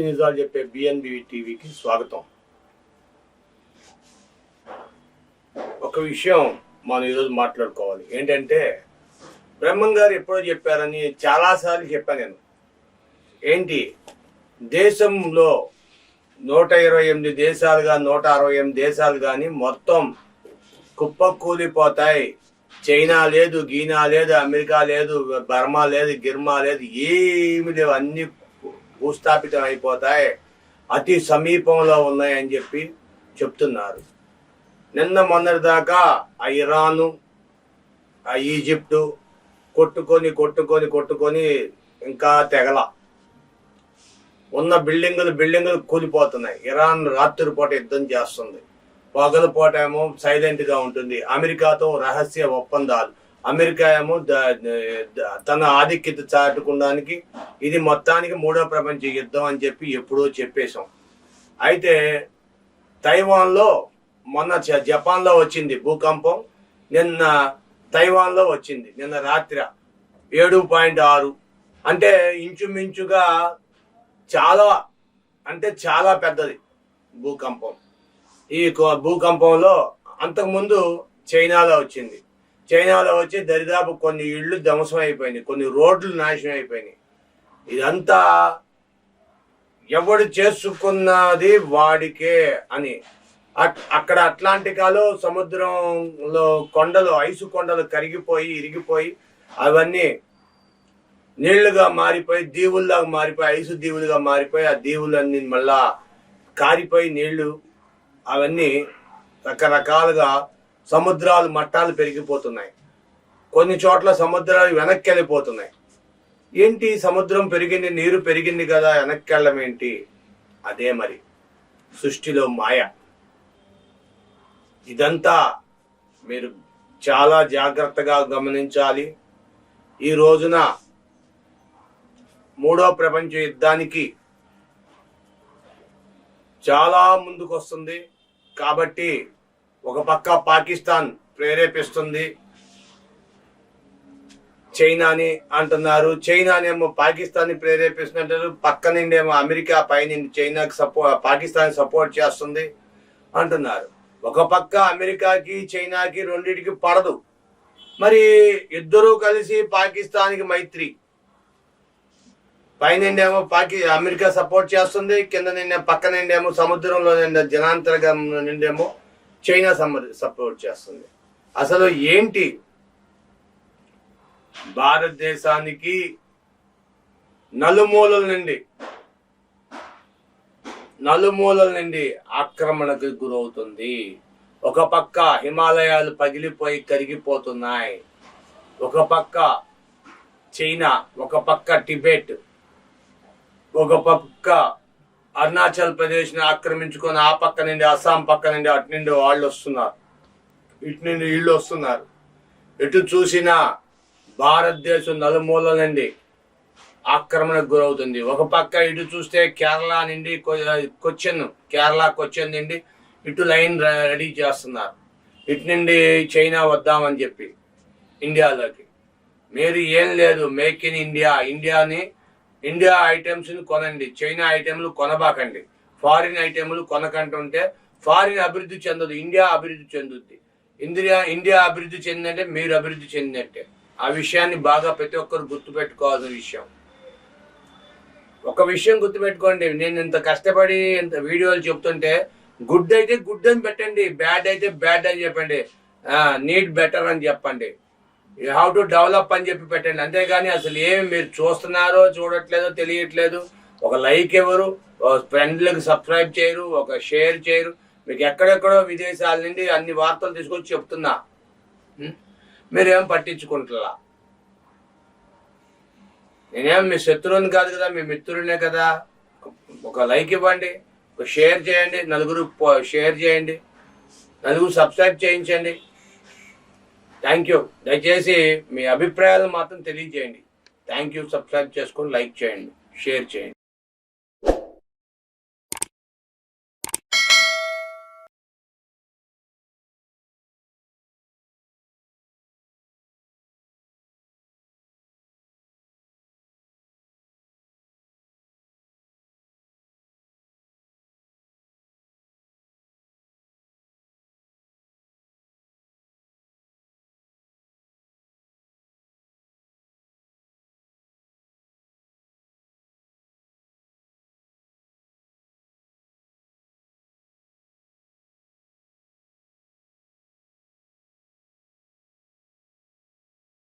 నిజాలు చెప్పే బిఎన్బి టీవీకి స్వాగతం. ఒక విషయం మనం ఈరోజు మాట్లాడుకోవాలి. ఏంటంటే బ్రహ్మం గారు ఎప్పుడో చెప్పారని చాలాసార్లు చెప్పాను నేను. ఏంటి, దేశంలో 128 దేశాలుగా 168 దేశాలు కానీ మొత్తం కుప్పకూలిపోతాయి. చైనా లేదు, గీనా లేదు, అమెరికా లేదు, బర్మా లేదు, గిర్మా లేదు, ఏమి లేవు, అన్ని భూస్థాపితం అయిపోతాయి, అతి సమీపంలో ఉన్నాయని చెప్పి చెప్తున్నారు. నిన్న మొన్నటి దాకా ఆ ఇరాను, ఆ ఈజిప్టు కొట్టుకొని ఇంకా తెగల ఉన్న బిల్డింగులు కూలిపోతున్నాయి. ఇరాన్ రాత్రిపూట యుద్ధం చేస్తుంది, పగలపూట ఏమో సైలెంట్గా ఉంటుంది. అమెరికాతో రహస్య ఒప్పందాలు. అమెరికా ఏమో తన ఆధిక్యత చాటుకోవడానికి ఇది మొత్తానికి 3వ ప్రపంచ యుద్ధం అని చెప్పి ఎప్పుడో చెప్పేశాం. అయితే తైవాన్లో మొన్న జపాన్లో వచ్చింది భూకంపం, నిన్న తైవాన్లో వచ్చింది. నిన్న రాత్రి 7.6 అంటే ఇంచుమించుగా చాలా పెద్దది భూకంపం. ఈ భూకంపంలో అంతకుముందు చైనాలో వచ్చింది. చైనాలో వచ్చి దరిదాపు కొన్ని ఇళ్ళు ధ్వంసం అయిపోయినాయి, కొన్ని రోడ్లు నాశనం అయిపోయినాయి. ఇదంతా ఎవడు చేసుకున్నది వాడికే అని. అక్కడ అట్లాంటికాలో సముద్రంలో కొండలు, ఐసు కొండలు ఇరిగిపోయి అవన్నీ నీళ్లుగా మారిపోయి దీవుల్లాగా మారిపోయి, ఐసు దీవులుగా మారిపోయి, ఆ దీవులన్నీ మళ్ళా కారిపోయి నీళ్లు అవన్నీ రకరకాలుగా సముద్రాలు మట్టాలు పెరిగిపోతున్నాయి. కొన్ని చోట్ల సముద్రాలు వెనక్కి వెళ్ళిపోతున్నాయి. ఏంటి, సముద్రం పెరిగింది, నీరు పెరిగింది కదా, వెనక్కి వెళ్ళడం ఏంటి? అదే మరి సృష్టిలో మాయ. ఇదంతా మీరు చాలా జాగ్రత్తగా గమనించాలి. ఈ రోజున 3వ ప్రపంచ యుద్ధానికి చాలా ముందుకు వస్తుంది. కాబట్టి ఒక పక్క పాకిస్తాన్ ప్రేరేపిస్తుంది చైనాని అంటున్నారు, చైనానేమో పాకిస్తాన్ ని ప్రేరేపిస్తున్నట్టు, పక్క నుండేమో అమెరికా పైనుండి చైనాకి పాకిస్తాన్ సపోర్ట్ చేస్తుంది అంటున్నారు. ఒక పక్క అమెరికాకి చైనాకి రెండింటికి పడదు. మరి ఇద్దరూ కలిసి పాకిస్తాన్కి మైత్రి, పైనుండేమో అమెరికా సపోర్ట్ చేస్తుంది, కింద నిండే పక్క నిండేమో సముద్రంలో జనాంతర్గం నిండేమో చైనా సపోర్ట్ చేస్తుంది. అసలు ఏంటి, భారతదేశానికి నలుమూలల నుండి ఆక్రమణకు గురవుతుంది. ఒక పక్క హిమాలయాలు పగిలిపోయి కరిగిపోతున్నాయి, ఒక పక్క చైనా, ఒక పక్క టిబెట్, ఒక పక్క అరుణాచల్ ప్రదేశ్ని ఆక్రమించుకొని ఆ పక్క నుండి అస్సాం పక్క నుండి అటు నుండి వాళ్ళు వస్తున్నారు, ఇటు నుండి వీళ్ళు వస్తున్నారు. ఎటు చూసినా భారతదేశం నలుమూలల నుండి ఆక్రమణకు గురవుతుంది. ఒక పక్క ఇటు చూస్తే కేరళ నుండి కొచ్చిన్ నుండి ఇటు లైన్ రెడీ చేస్తున్నారు, ఇటు నుండి చైనా వద్దామని చెప్పి ఇండియాలోకి. మీరు ఏం లేదు, మేక్ ఇన్ ఇండియా ఐటమ్స్ని కొనండి, చైనా ఐటెంలు కొనబాకండి. ఫారిన్ ఐటెంలు కొనకంటుంటే ఫారిన్ అభివృద్ధి చెందదు, ఇండియా అభివృద్ధి చెందుద్ది. ఇండియా అభివృద్ధి చెందిందంటే మీరు అభివృద్ధి చెందినట్టే. ఆ విషయాన్ని బాగా ప్రతి ఒక్కరు గుర్తుపెట్టుకోవాల్సిన విషయం. ఒక విషయం గుర్తుపెట్టుకోండి, నేను ఇంత కష్టపడి ఇంత వీడియోలు చెప్తుంటే గుడ్ అయితే గుడ్ అని పెట్టండి, బ్యాడ్ అయితే బ్యాడ్ అని చెప్పండి, నీడ్ బెటర్ అని చెప్పండి, యూ హ్యావ్ టు డెవలప్ అని చెప్పి పెట్టండి. అంతేగాని అసలు ఏమి మీరు చూస్తున్నారో చూడట్లేదో తెలియట్లేదు, ఒక లైక్ ఎవరు, ఫ్రెండ్లకు సబ్స్క్రైబ్ చేయరు, ఒక షేర్ చేయరు. మీకు ఎక్కడెక్కడో విదేశాల నుండి అన్ని వార్తలు తీసుకొచ్చి చెప్తున్నా, మీరేం పట్టించుకుంటున్నా. నేనేం మీ శత్రువుని కాదు కదా, మీ మిత్రుడినే కదా. ఒక లైక్ ఇవ్వండి, ఒక షేర్ చేయండి, నలుగురు షేర్ చేయండి, నలుగురు సబ్స్క్రైబ్ చేయించండి. Thank you. దయచేసి మీ అభిప్రాయాలు మాత్రం తెలియజేయండి. Thank you. సబ్స్క్రైబ్ చేసుకొని లైక్ చేయండి, షేర్ చేయండి.